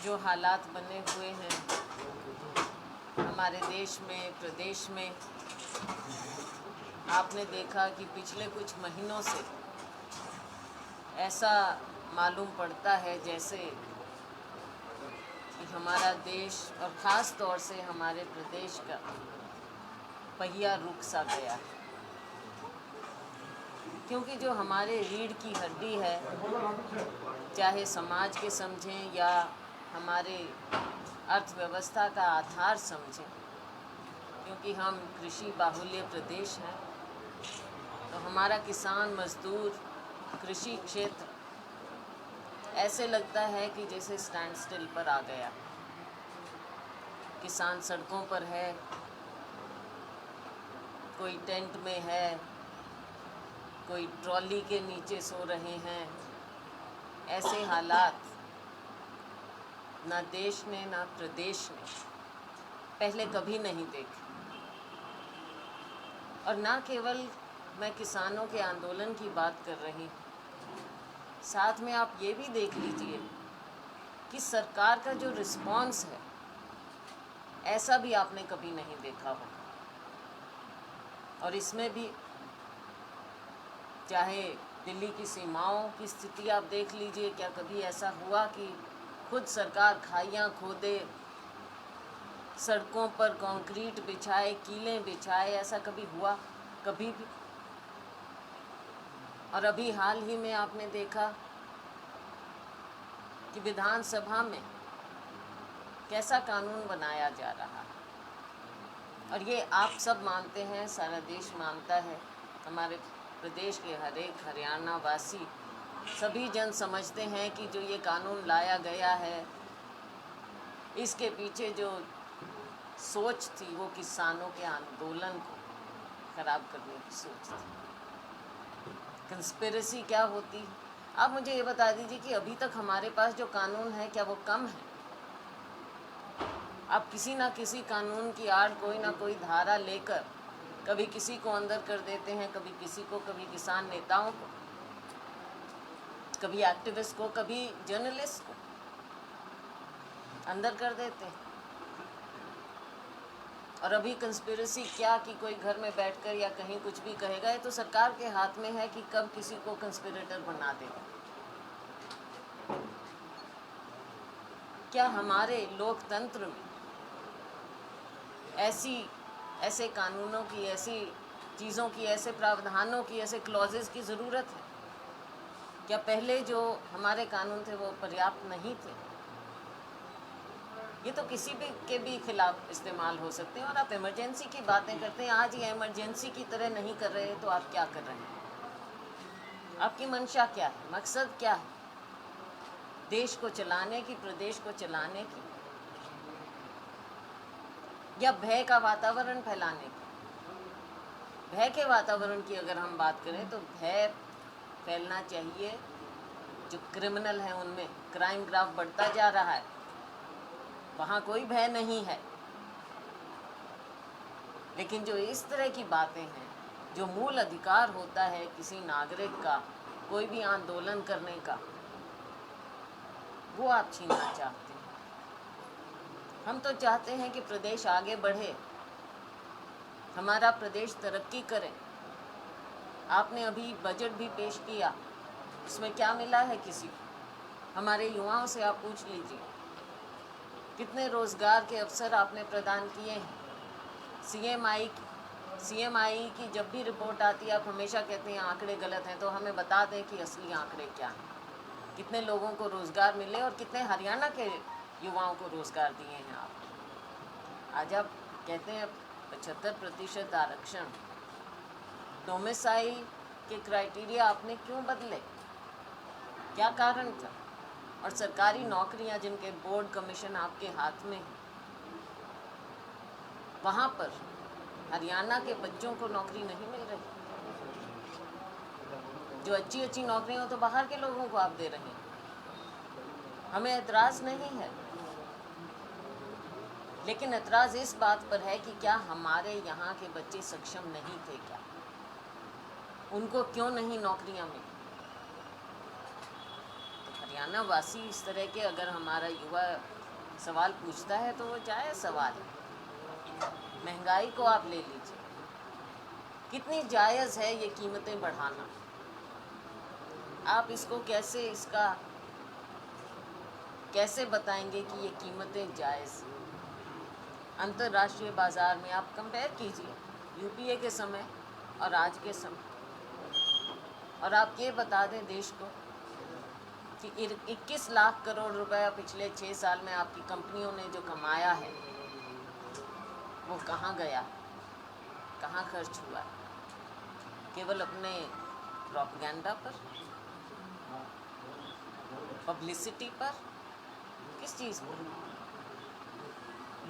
जो हालात बने हुए हैं हमारे देश में, प्रदेश में, आपने देखा कि पिछले कुछ महीनों से ऐसा मालूम पड़ता है जैसे कि हमारा देश और ख़ास तौर से हमारे प्रदेश का पहिया रुक सा गया है। क्योंकि जो हमारे रीढ़ की हड्डी है, चाहे समाज के समझें या हमारे अर्थव्यवस्था का आधार समझें, क्योंकि हम कृषि बाहुल्य प्रदेश हैं, तो हमारा किसान, मजदूर, कृषि क्षेत्र ऐसे लगता है कि जैसे स्टैंड स्टिल पर आ गया। किसान सड़कों पर है, कोई टेंट में है, कोई ट्रॉली के नीचे सो रहे हैं। ऐसे हालात ना देश ने ना प्रदेश ने पहले कभी नहीं देखे। और ना केवल मैं किसानों के आंदोलन की बात कर रही, साथ में आप ये भी देख लीजिए कि सरकार का जो रिस्पॉन्स है, ऐसा भी आपने कभी नहीं देखा हो। और इसमें भी चाहे दिल्ली की सीमाओं की स्थिति आप देख लीजिए, क्या कभी ऐसा हुआ कि खुद सरकार खाइयाँ खोदे, सड़कों पर कंक्रीट बिछाए, कीलें बिछाए? ऐसा कभी हुआ? कभी भी। और अभी हाल ही में आपने देखा कि विधानसभा में कैसा कानून बनाया जा रहा है। और ये आप सब मानते हैं, सारा देश मानता है, हमारे प्रदेश के हर एक हरियाणा वासी, सभी जन समझते हैं कि जो ये कानून लाया गया है, इसके पीछे जो सोच थी वो किसानों के आंदोलन को खराब करने की सोच थी। कंस्पिरेसी क्या होती? आप मुझे ये बता दीजिए कि अभी तक हमारे पास जो कानून है, क्या वो कम है? आप किसी ना किसी कानून की आड़ कोई ना कोई धारा लेकर कभी किसी को अंदर कर देते हैं, कभी किसी को, कभी किसान नेताओं को, कभी एक्टिविस्ट को, कभी जर्नलिस्ट को अंदर कर देते हैं। और अभी कंस्पिरेसी क्या कि कोई घर में बैठकर या कहीं कुछ भी कहेगा, ये तो सरकार के हाथ में है कि कब किसी को कंस्पिरेटर बना दे। क्या हमारे लोकतंत्र में ऐसे कानूनों की, ऐसी चीज़ों की, ऐसे प्रावधानों की, ऐसे क्लॉजेस की ज़रूरत है? क्या पहले जो हमारे कानून थे वो पर्याप्त नहीं थे? ये तो किसी भी के भी खिलाफ इस्तेमाल हो सकते हैं। और आप इमरजेंसी की बातें करते हैं। आज ये इमरजेंसी की तरह नहीं कर रहे, तो आप क्या कर रहे हैं? आपकी मंशा क्या है? मकसद क्या है? देश को चलाने की, प्रदेश को चलाने की, या भय का वातावरण फैलाने की? भय के वातावरण की अगर हम बात करें तो भय फैलना चाहिए जो क्रिमिनल हैं उनमें। क्राइम ग्राफ बढ़ता जा रहा है, वहाँ कोई भय नहीं है। लेकिन जो इस तरह की बातें हैं, जो मूल अधिकार होता है किसी नागरिक का कोई भी आंदोलन करने का, वो आप छीनना चाहते हैं। हम तो चाहते हैं कि प्रदेश आगे बढ़े, हमारा प्रदेश तरक्की करे। आपने अभी बजट भी पेश किया, उसमें क्या मिला है किसी को? हमारे युवाओं से आप पूछ लीजिए, कितने रोज़गार के अवसर आपने प्रदान किए हैं? सीएमआई की जब भी रिपोर्ट आती है, आप हमेशा कहते हैं आंकड़े गलत हैं। तो हमें बता दें कि असली आंकड़े क्या हैं, कितने लोगों को रोज़गार मिले और कितने हरियाणा के युवाओं को रोज़गार दिए हैं आप। आज आप कहते हैं 75% आरक्षण, डोमिसाइल के क्राइटेरिया आपने क्यों बदले? क्या कारण था? और सरकारी नौकरियां जिनके बोर्ड कमीशन आपके हाथ में है, वहाँ पर हरियाणा के बच्चों को नौकरी नहीं मिल रही। जो अच्छी अच्छी नौकरियां तो बाहर के लोगों को आप दे रहे हैं। हमें एतराज़ नहीं है, लेकिन एतराज़ इस बात पर है कि क्या हमारे यहाँ के बच्चे सक्षम नहीं थे? क्या उनको क्यों नहीं नौकरियाँ मिली? तो हरियाणा वासी इस तरह के अगर हमारा युवा सवाल पूछता है तो वो जायज़ सवाल है। महंगाई को आप ले लीजिए, कितनी जायज़ है ये कीमतें बढ़ाना। आप इसको कैसे बताएंगे कि ये कीमतें जायज़ हैं? अंतर्राष्ट्रीय बाज़ार में आप कंपेयर कीजिए यूपीए के समय और आज के समय, और आप ये बता दें देश को कि 21 लाख करोड़ रुपए पिछले 6 साल में आपकी कंपनियों ने जो कमाया है वो कहाँ गया, कहाँ खर्च हुआ? केवल अपने प्रोपेगेंडा पर, पब्लिसिटी पर, किस चीज़ पर?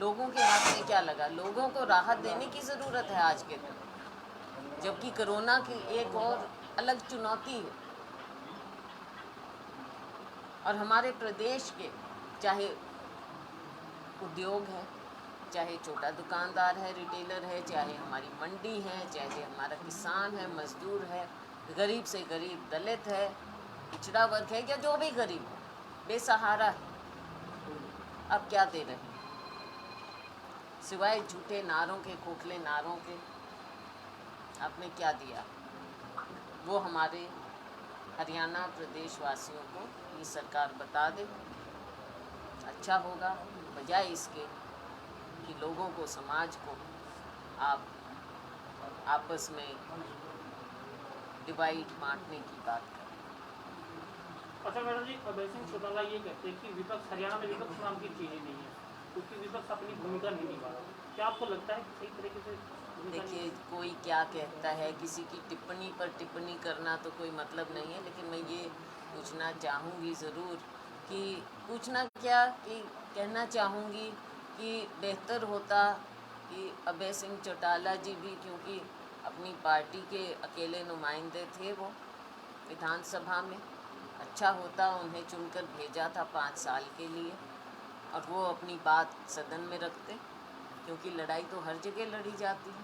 लोगों के हाथ में क्या लगा? लोगों को राहत देने की ज़रूरत है आज के दिन, जबकि कोरोना की एक और अलग चुनौती है। और हमारे प्रदेश के चाहे उद्योग है, चाहे छोटा दुकानदार है, रिटेलर है, चाहे हमारी मंडी है, चाहे हमारा किसान है, मजदूर है, गरीब से गरीब दलित है, पिछड़ा वर्ग है, या जो भी गरीब है, बेसहारा है, अब क्या दे रहे हैं सिवाय झूठे नारों के, खोखले नारों के? आपने क्या दिया? वो हमारे हरियाणा प्रदेश वासियों को ये सरकार बता दे, अच्छा होगा, बजाय इसके कि लोगों को, समाज को आप आपस में डिवाइड बांटने की बात करें। अच्छा मैडम जी, अभय सिंह चौटाला ये कहते हैं कि विपक्ष, हरियाणा में विपक्ष नाम की चीज़ ही नहीं है, क्योंकि विपक्ष अपनी भूमिका नहीं निभा रहा। क्या आपको लगता है सही तरीके से? देखिए, कोई क्या कहता है, किसी की टिप्पणी पर टिप्पणी करना तो कोई मतलब नहीं है, लेकिन मैं ये पूछना चाहूँगी ज़रूर कि पूछना क्या कि कहना चाहूँगी कि बेहतर होता कि अभय सिंह चौटाला जी भी, क्योंकि अपनी पार्टी के अकेले नुमाइंदे थे वो विधानसभा में, अच्छा होता उन्हें चुनकर भेजा था 5 साल के लिए, और वो अपनी बात सदन में रखते, क्योंकि लड़ाई तो हर जगह लड़ी जाती है,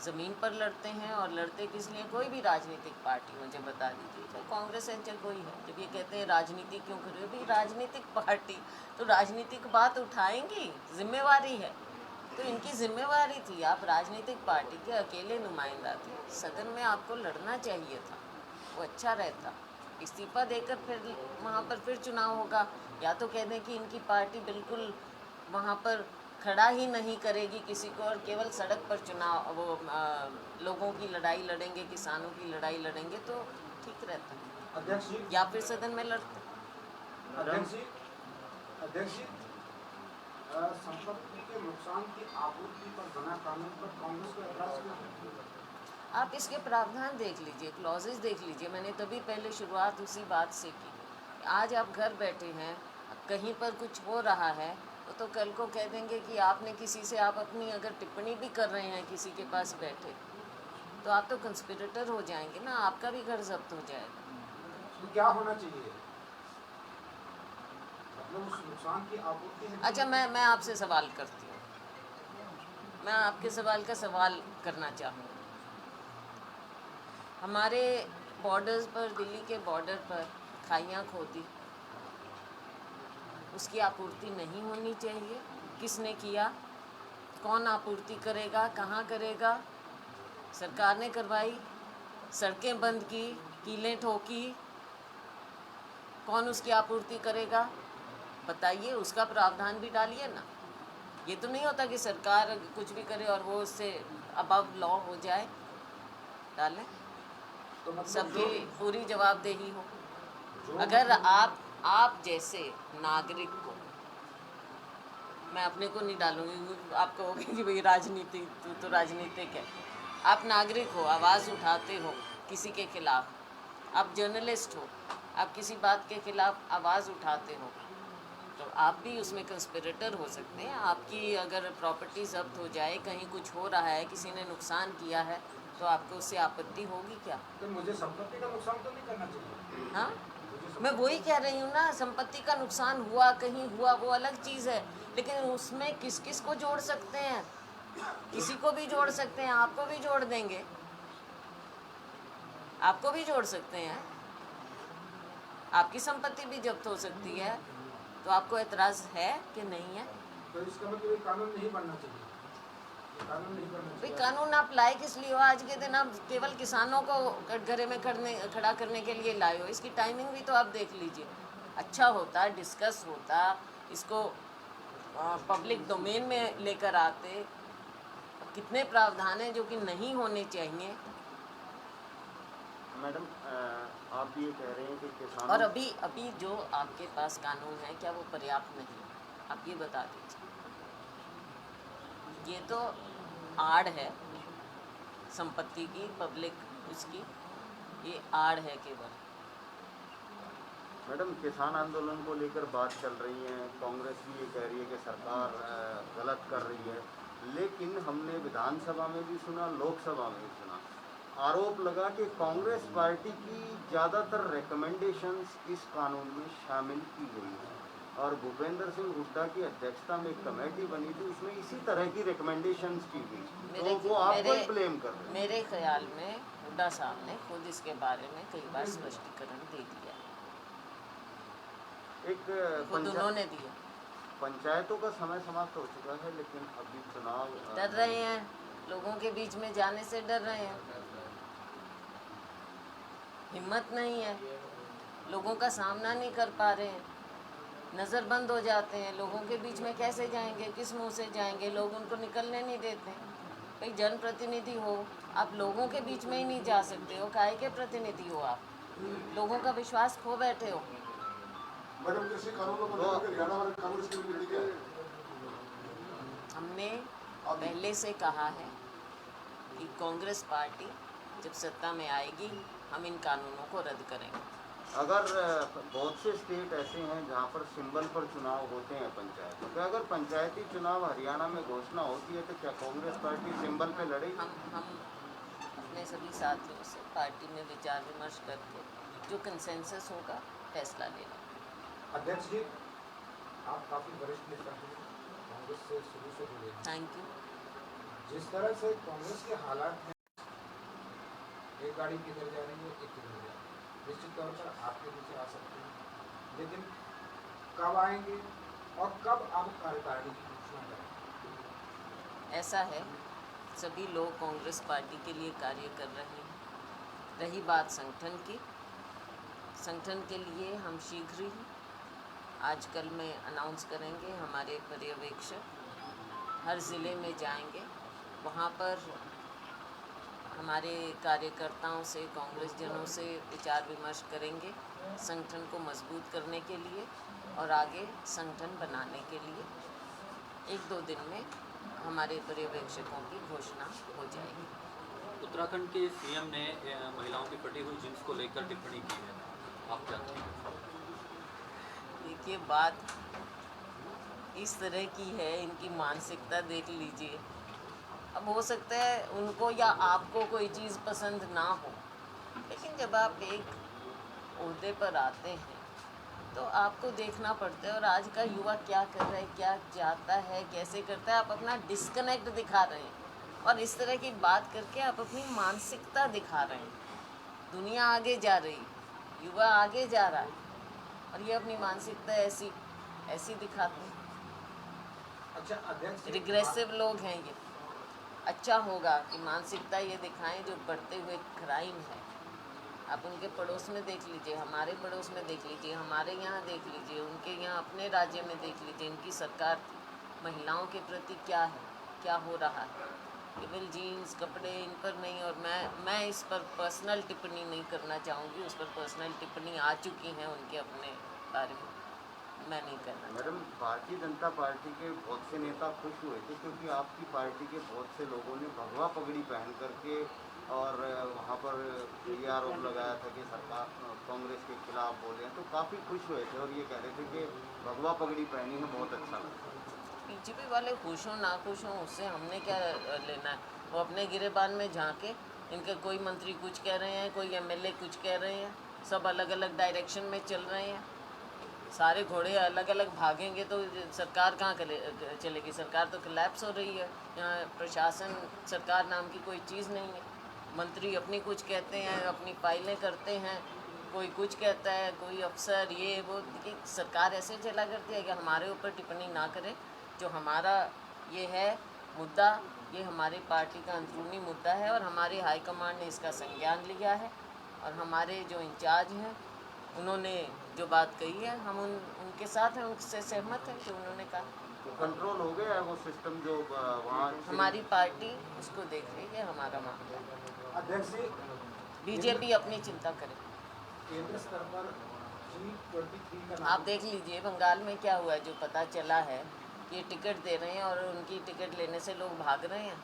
ज़मीन पर लड़ते हैं। और लड़ते किस लिए? कोई भी राजनीतिक पार्टी मुझे बता दीजिए, चाहे कांग्रेस है चाहे कोई है। जब ये कहते हैं राजनीति क्यों कर रहे हो, भाई राजनीतिक पार्टी तो राजनीतिक बात उठाएंगी, जिम्मेवारी है, तो इनकी जिम्मेवारी थी। आप राजनीतिक पार्टी के अकेले नुमाइंदा थे, सदन में आपको लड़ना चाहिए था, वो अच्छा रहता। इस्तीफा देकर फिर वहाँ पर फिर चुनाव होगा, या तो कह दें कि इनकी पार्टी बिल्कुल वहाँ पर खड़ा ही नहीं करेगी किसी को, और केवल सड़क पर चुनाव वो लोगों की लड़ाई लड़ेंगे, किसानों की लड़ाई लड़ेंगे, तो ठीक रहता। अध्यक्ष जी, या फिर सदन में लड़ते। अध्यक्ष जी, संपत्ति के नुकसान की आपूर्ति पर बना कानून पर कांग्रेस को ऐतराज क्यों है? आप इसके प्रावधान देख लीजिए, क्लॉजेस देख लीजिए। मैंने तभी पहले शुरुआत उसी बात से की। आज आप घर बैठे हैं, कहीं पर कुछ हो रहा है तो कल को कह देंगे कि आपने किसी से, आप अपनी अगर टिप्पणी भी कर रहे हैं किसी के पास बैठे, तो आप तो कंस्पिरेटर हो जाएंगे ना, आपका भी घर जब्त हो जाएगा। तो क्या होना चाहिए? मतलब उस नुकसान की आपूर्ति है। अच्छा, मैं आपसे सवाल करती हूँ, मैं आपके सवाल का सवाल करना चाहूँगी। हमारे बॉर्डर्स पर, दिल्ली के बॉर्डर पर खाइयाँ खोदी, उसकी आपूर्ति नहीं होनी चाहिए? किसने किया? कौन आपूर्ति करेगा? कहाँ करेगा? सरकार ने करवाई, सड़कें बंद की, कीलें ठोकी, कौन उसकी आपूर्ति करेगा? बताइए, उसका प्रावधान भी डालिए ना। ये तो नहीं होता कि सरकार कुछ भी करे और वो उससे अबव लॉ हो जाए। डालें, तो मतलब सबकी पूरी जवाबदेही हो। अगर आप जैसे नागरिक को, मैं अपने को नहीं डालूंगी, आप कहोगे कि भाई राजनीति तो राजनीतिक है। आप नागरिक हो, आवाज़ उठाते हो किसी के खिलाफ, आप जर्नलिस्ट हो, आप किसी बात के खिलाफ आवाज़ उठाते हो, तो आप भी उसमें कंस्पिरेटर हो सकते हैं। आपकी अगर प्रॉपर्टी जब्त हो जाए, कहीं कुछ हो रहा है, किसी ने नुकसान किया है, तो आपको उससे आपत्ति होगी क्या? तो मुझे संपत्ति का नुकसान तो नहीं करना चाहिए। हाँ, मैं वही कह रही हूँ ना, संपत्ति का नुकसान हुआ, कहीं हुआ, वो अलग चीज़ है, लेकिन उसमें किस किस को जोड़ सकते हैं? किसी को भी जोड़ सकते हैं, आपको भी जोड़ देंगे, आपको भी जोड़ सकते हैं। आपकी संपत्ति भी जब्त हो सकती है, तो आपको एतराज़ है कि नहीं है? तो इसका मतलब ये कानून नहीं बनना चाहिए, ये कानून नहीं बनना भाई चाहिए। कानून आप लाए किस लिए हो? आज के दिन आप केवल किसानों को कटघरे में खड़ा करने के लिए लाए हो। इसकी टाइमिंग भी तो आप देख लीजिए। अच्छा होता, डिस्कस होता, इसको पब्लिक डोमेन में लेकर आते। कितने प्रावधान हैं जो कि नहीं होने चाहिए। मैडम आप ये कह रहे हैं कि और किसानों अभी जो आपके पास कानून है, क्या वो पर्याप्त नहीं है? आप ये बता दीजिए। ये तो आड़ है संपत्ति की, पब्लिक उसकी, ये आड़ है केवल। मैडम किसान आंदोलन को लेकर बात चल रही है, कांग्रेस भी ये कह रही है कि सरकार गलत कर रही है, लेकिन हमने विधानसभा में भी सुना, लोकसभा में भी सुना, आरोप लगा कि कांग्रेस पार्टी की ज़्यादातर रिकमेंडेशंस इस कानून में शामिल की गई हैं और भूपेंद्र सिंह हुड्डा की अध्यक्षता में एक कमेटी बनी थी, उसमें इसी तरह की रिकमेंडेशंस की गई, तो वो आपको ही ब्लेम कर रहे हैं। मेरे ख्याल में हुड्डा साहब ने खुद इसके बारे में कई बार स्पष्टीकरण दे दिया, एक खुद उन्होंने दिया। पंचायतों का समय समाप्त हो चुका है, लेकिन अभी चुनाव डर रहे हैं, लोगों के बीच में जाने से डर रहे हैं, हिम्मत नहीं है, लोगों का सामना नहीं कर पा रहे हैं, नज़रबंद हो जाते हैं। लोगों के बीच में कैसे जाएंगे, किस मुंह से जाएंगे? लोग उनको निकलने नहीं देते। भाई जनप्रतिनिधि हो, आप लोगों के बीच में ही नहीं जा सकते हो, काहे के प्रतिनिधि हो आप? लोगों का विश्वास खो बैठे हो। मैडम कृषि कानूनों को लेकर हरियाणा वाले कांग्रेस की नीति क्या है? हमने पहले से कहा है कि कांग्रेस पार्टी जब सत्ता में आएगी, हम इन कानूनों को रद्द करेंगे। अगर बहुत से स्टेट ऐसे हैं जहां पर सिंबल पर चुनाव होते हैं पंचायतों के, अगर पंचायती चुनाव हरियाणा में घोषणा होती है तो क्या कांग्रेस पार्टी सिंबल पे लड़ेगी? हम अपने सभी साथियों से पार्टी में विचार विमर्श करके जो कंसेंसस होगा फैसला लेना। अध्यक्ष जी, आप काफ़ी वरिष्ठ नेता हैं, कांग्रेस से शुरू से जुड़े हैं। Thank you. जिस तरह से कांग्रेस के हालात हैं, एक गाड़ी किधर जा रही है, एक किधर जा रही है, निश्चित तौर पर आपके पीछे आ सकते हैं, लेकिन कब आएंगे और कब आप कार्यकारिणी की घोषणा करेंगे? ऐसा है, सभी लोग कांग्रेस पार्टी के लिए कार्य कर रहे हैं। रही बात संगठन की, संगठन के लिए हम शीघ्र ही आजकल में अनाउंस करेंगे। हमारे पर्यवेक्षक हर ज़िले में जाएंगे, वहाँ पर हमारे कार्यकर्ताओं से, कांग्रेस जनों से विचार विमर्श करेंगे संगठन को मजबूत करने के लिए और आगे संगठन बनाने के लिए। 1-2 दिन में हमारे पर्यवेक्षकों की घोषणा हो जाएगी। उत्तराखंड के सीएम ने महिलाओं की फटी हुई जींस को लेकर टिप्पणी की है, आप क्या कहेंगे? देखिए, बात इस तरह की है, इनकी मानसिकता देख लीजिए। अब हो सकता है उनको या आपको कोई चीज़ पसंद ना हो, लेकिन जब आप एक ओहदे पर आते हैं तो आपको देखना पड़ता है। और आज का युवा क्या कर रहा है, क्या चाहता है, कैसे करता है, आप अपना डिस्कनेक्ट दिखा रहे हैं और इस तरह की बात करके आप अपनी मानसिकता दिखा रहे हैं। दुनिया आगे जा रही, युवा आगे जा रहा है और ये अपनी मानसिकता ऐसी दिखाते हैं। अच्छा अध्यक्ष जी, रिग्रेसिव लोग हैं ये। अच्छा होगा कि मानसिकता ये दिखाएं जो बढ़ते हुए क्राइम है। आप उनके पड़ोस में देख लीजिए, हमारे पड़ोस में देख लीजिए, हमारे यहाँ देख लीजिए, उनके यहाँ अपने राज्य में देख लीजिए। इनकी सरकार महिलाओं के प्रति क्या है, क्या हो रहा है। केवल जीन्स कपड़े इन पर नहीं, और मैं इस पर पर्सनल टिप्पणी नहीं करना चाहूँगी। उस पर पर्सनल टिप्पणी आ चुकी हैं उनके अपने बारे में, मैं नहीं करना। मैडम, भारतीय जनता पार्टी के बहुत से नेता खुश हुए थे क्योंकि आपकी पार्टी के बहुत से लोगों ने भगवा पगड़ी पहन करके और वहाँ पर ये आरोप लगाया था कि सरकार कांग्रेस के खिलाफ बोले हैं, तो काफ़ी खुश हुए थे और ये कह रहे थे कि भगवा पगड़ी पहनी है, बहुत अच्छा लगा। बीजेपी वाले खुश हों ना खुश हों, उससे हमने क्या लेना है। वो अपने गिरेबान में झांके। इनके कोई मंत्री कुछ कह रहे हैं, कोई एमएलए कुछ कह रहे हैं, सब अलग अलग डायरेक्शन में चल रहे हैं। सारे घोड़े अलग अलग भागेंगे तो सरकार कहाँ चलेगी? सरकार तो कोलैप्स हो रही है। यहाँ प्रशासन, सरकार नाम की कोई चीज़ नहीं है। मंत्री अपनी कुछ कहते हैं, अपनी फाइलें करते हैं, कोई कुछ कहता है, कोई अफसर ये वो, कि सरकार ऐसे चला करती है कि हमारे ऊपर टिप्पणी ना करें। जो हमारा ये है मुद्दा, ये हमारी पार्टी का अंदरूनी मुद्दा है और हमारी हाईकमान ने इसका संज्ञान लिया है और हमारे जो इंचार्ज हैं उन्होंने जो बात कही है हम उनके साथ हैं, उनसे सहमत हैं जो उन्होंने कहा। तो कंट्रोल हो गया है वो सिस्टम जो वहाँ हमारी पार्टी उसको देख रही है, हमारा मामला है। अध्यक्ष जी, बीजेपी अपनी चिंता करे। केंद्र स्तर पर G23 का आप देख लीजिए बंगाल में क्या हुआ है, जो पता चला है कि टिकट दे रहे हैं और उनकी टिकट लेने से लोग भाग रहे हैं।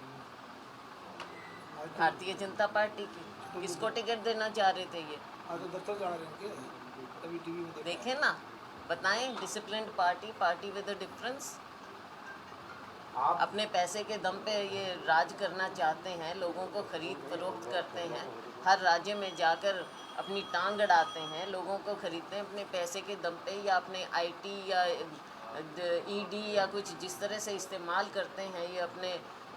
भारतीय जनता पार्टी की किसको टिकट देना चाह रहे थे ये देखें ना, बताएं। Disciplined party with a difference. आप अपने पैसे के दम पे ये राज करना चाहते हैं, लोगों को खरीद फरोख्त करते हैं, हर राज्य में जाकर अपनी टांग अड़ाते हैं, लोगों को खरीदते हैं अपने पैसे के दम पे, या अपने आईटी या ईडी या कुछ जिस तरह से इस्तेमाल करते हैं ये अपने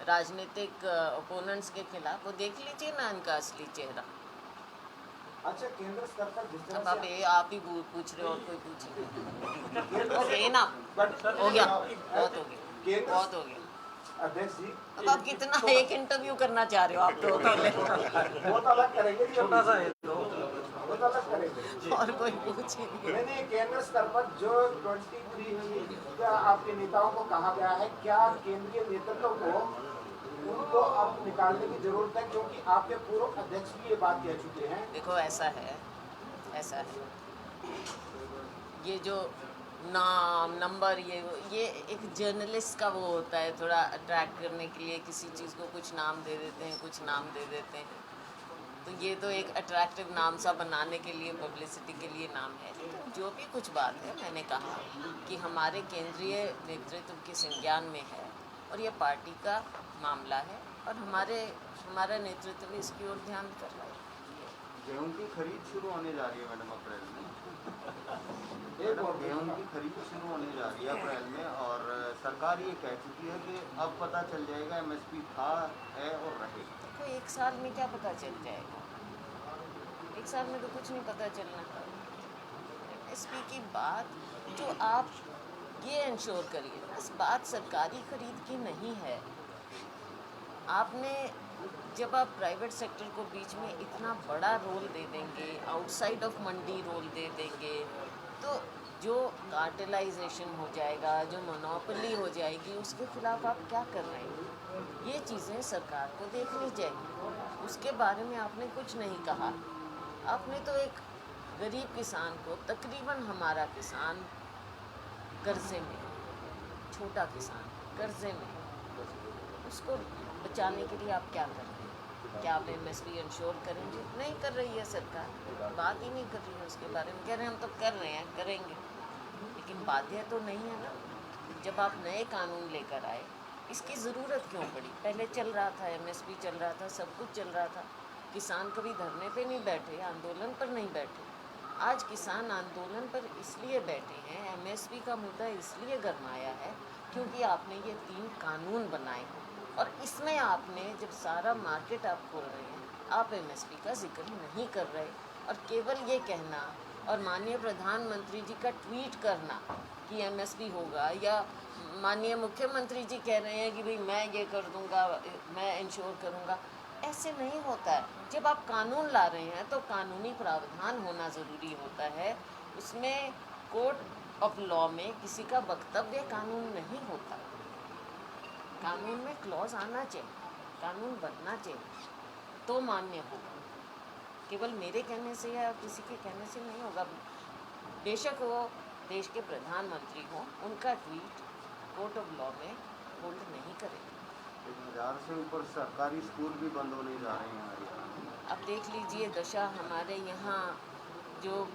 राजनीतिक ओपोनेंट्स के खिलाफ। वो देख लीजिए ना इनका असली चेहरा। अच्छा, केंद्र स्तर पर जिस अब तरह से आप ही पूछ रहे हो और कोई पूछेगा। ओके ना, बट हो गया, बहुत हो गया, बहुत हो गया। अध्यक्ष जी, अब आप कितना एक इंटरव्यू करना चाह रहे हो आप तो अकेले? वो तो अलग करेंगे, छोटा सा है तो वो तो अलग करेंगे। और कोई पूछ ही नहीं। नहीं, केंद्र स्तर पर जो 23 का आपके नेताओं को कहा गया है, क्या केंद्रीय नेतृत्व को उनको अब निकालने की जरूरत है, क्योंकि आपके पूर्व अध्यक्ष भी ये बात कह चुके हैं। देखो ऐसा है ये जो नाम नंबर ये एक जर्नलिस्ट का वो होता है, थोड़ा अट्रैक्ट करने के लिए किसी चीज़ को कुछ नाम दे देते हैं, कुछ नाम दे देते हैं। तो ये तो एक अट्रैक्टिव नाम सा बनाने के लिए, पब्लिसिटी के लिए नाम है। लेकिन जो भी कुछ बात है, मैंने कहा कि हमारे केंद्रीय नेतृत्व के संज्ञान में है और ये पार्टी का मामला है और हमारा नेतृत्व भी इसकी ओर ध्यान कर रहा है। गेहूं की खरीद शुरू होने जा रही है मैडम अप्रैल में। गेहूं की खरीद शुरू होने जा रही है अप्रैल में और सरकार ये कह चुकी है कि अब पता चल जाएगा एमएसपी था, है और रहेगा। देखो एक साल में क्या पता चल जाएगा, एक साल में तो कुछ नहीं पता चलना। एमएसपी की बात जो आप ये इंश्योर करिए, बस बात सरकारी खरीद की नहीं है। आपने जब आप प्राइवेट सेक्टर को बीच में इतना बड़ा रोल दे देंगे, आउटसाइड ऑफ मंडी रोल दे देंगे, तो जो कार्टेलाइजेशन हो जाएगा, जो मोनोपोली हो जाएगी, उसके खिलाफ आप क्या कर रहे हैं? ये चीज़ें सरकार को देखनी चाहिए। उसके बारे में आपने कुछ नहीं कहा। आपने तो एक गरीब किसान को, तकरीबन हमारा किसान कर्जे में, छोटा किसान कर्जे में, उसको बचाने के लिए आप क्या कर रहे हैं? क्या आप एमएसपी इंश्योर करेंगे? नहीं कर रही है सरकार, बात ही नहीं कर रही है उसके बारे में। कह रहे हैं हम तो कर रहे हैं, करेंगे, लेकिन बाध्य तो नहीं है ना। जब आप नए कानून लेकर आए, इसकी ज़रूरत क्यों पड़ी? पहले चल रहा था, एमएसपी चल रहा था, सब कुछ चल रहा था। किसान कभी धरने पे नहीं बैठे, आंदोलन पर नहीं बैठे। आज किसान आंदोलन पर इसलिए बैठे हैं, एमएसपी का मुद्दा इसलिए गरमाया है क्योंकि आपने ये 3 कानून बनाए और इसमें आपने जब सारा मार्केट आप खोल रहे हैं, आप एमएसपी का जिक्र नहीं कर रहे और केवल ये कहना और माननीय प्रधानमंत्री जी का ट्वीट करना कि एमएसपी होगा, या माननीय मुख्यमंत्री जी कह रहे हैं कि भाई मैं ये कर दूंगा, मैं इंश्योर करूंगा, ऐसे नहीं होता है। जब आप कानून ला रहे हैं तो कानूनी प्रावधान होना ज़रूरी होता है। उसमें कोर्ट ऑफ लॉ में किसी का वक्तव्य कानून नहीं होता। कानून में क्लॉज आना चाहिए, कानून बनना चाहिए तो मान्य होगा। केवल मेरे कहने से या किसी के कहने से नहीं होगा। बेशक वो देश के प्रधानमंत्री हों, उनका ट्वीट कोर्ट ऑफ लॉ में होल्ड नहीं करेगा। 1000 से ऊपर सरकारी स्कूल भी बंद होने जा रहे हैं हरियाणा में। अब देख लीजिए दशा हमारे यहाँ, जो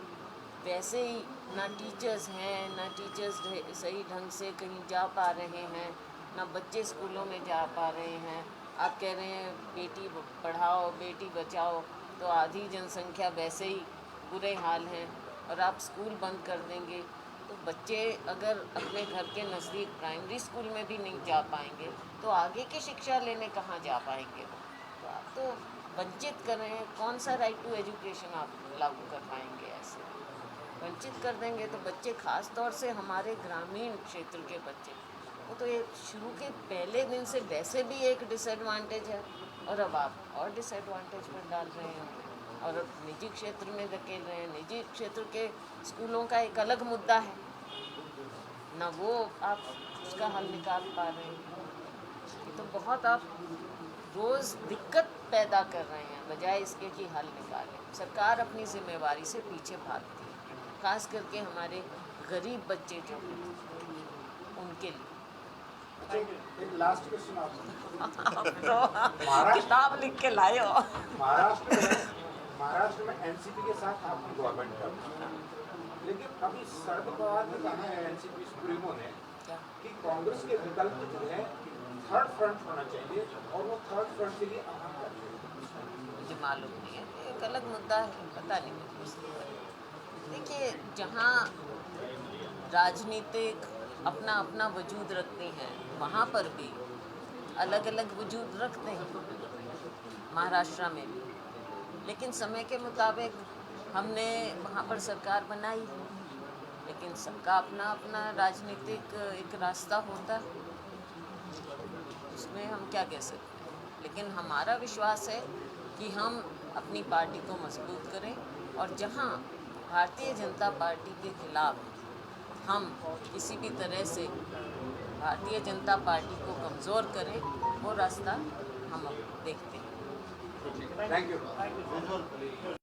वैसे ही ना टीचर्स हैं, ना टीचर्स सही ढंग से कहीं जा पा रहे हैं, ना बच्चे स्कूलों में जा पा रहे हैं। आप कह रहे हैं बेटी पढ़ाओ बेटी बचाओ, तो आधी जनसंख्या वैसे ही बुरे हाल हैं और आप स्कूल बंद कर देंगे तो बच्चे अगर अपने घर के नज़दीक प्राइमरी स्कूल में भी नहीं जा पाएंगे तो आगे की शिक्षा लेने कहाँ जा पाएंगे? तो आप तो वंचित कर रहे हैं। कौन सा राइट टू एजुकेशन आप लागू कर पाएंगे? ऐसे वंचित कर देंगे तो बच्चे, खास तौर से हमारे ग्रामीण क्षेत्र के बच्चे, वो तो ये शुरू के पहले दिन से वैसे भी एक डिसएडवांटेज है, और अब आप और डिसएडवांटेज पर डाल रहे हैं और अब निजी क्षेत्र में धकेल रहे हैं। निजी क्षेत्र के स्कूलों का एक अलग मुद्दा है ना, वो आप उसका हल निकाल पा रहे हैं। ये तो बहुत आप रोज़ दिक्कत पैदा कर रहे हैं बजाय इसके कि हल निकालें। सरकार अपनी जिम्मेवारी से पीछे भागती है, खास करके हमारे गरीब बच्चे जो हैं उनके लिए। एक लास्ट क्वेश्चन आपसे। अब तो किताब लिख के लाए हो। महाराष्ट्र में एनसीपी के साथ आपकी गवर्नमेंट है, लेकिन अभी शरद पवार ने कहा है, एनसीपी सुप्रीमो ने, क्या? कि कांग्रेस के विकल्प जो है थर्ड फ्रंट होना चाहिए और वो थर्ड फ्रंट के लिए आह्वान कर रहे हैं। मुझे मालूम नहीं है, एक अलग मुद्दा है, पता नहीं मुझे। देखिए, जहाँ राजनीतिक अपना अपना वजूद रखती हैं, वहाँ पर भी अलग अलग वजूद रखते हैं, महाराष्ट्र में भी। लेकिन समय के मुताबिक हमने वहाँ पर सरकार बनाई, लेकिन सबका अपना अपना राजनीतिक एक रास्ता होता है, उसमें हम क्या कह सकते हैं। लेकिन हमारा विश्वास है कि हम अपनी पार्टी को मजबूत करें, और जहाँ भारतीय जनता पार्टी के खिलाफ हम किसी भी तरह से भारतीय जनता पार्टी को कमज़ोर करें, वो रास्ता हम अब देखते हैं। Thank you.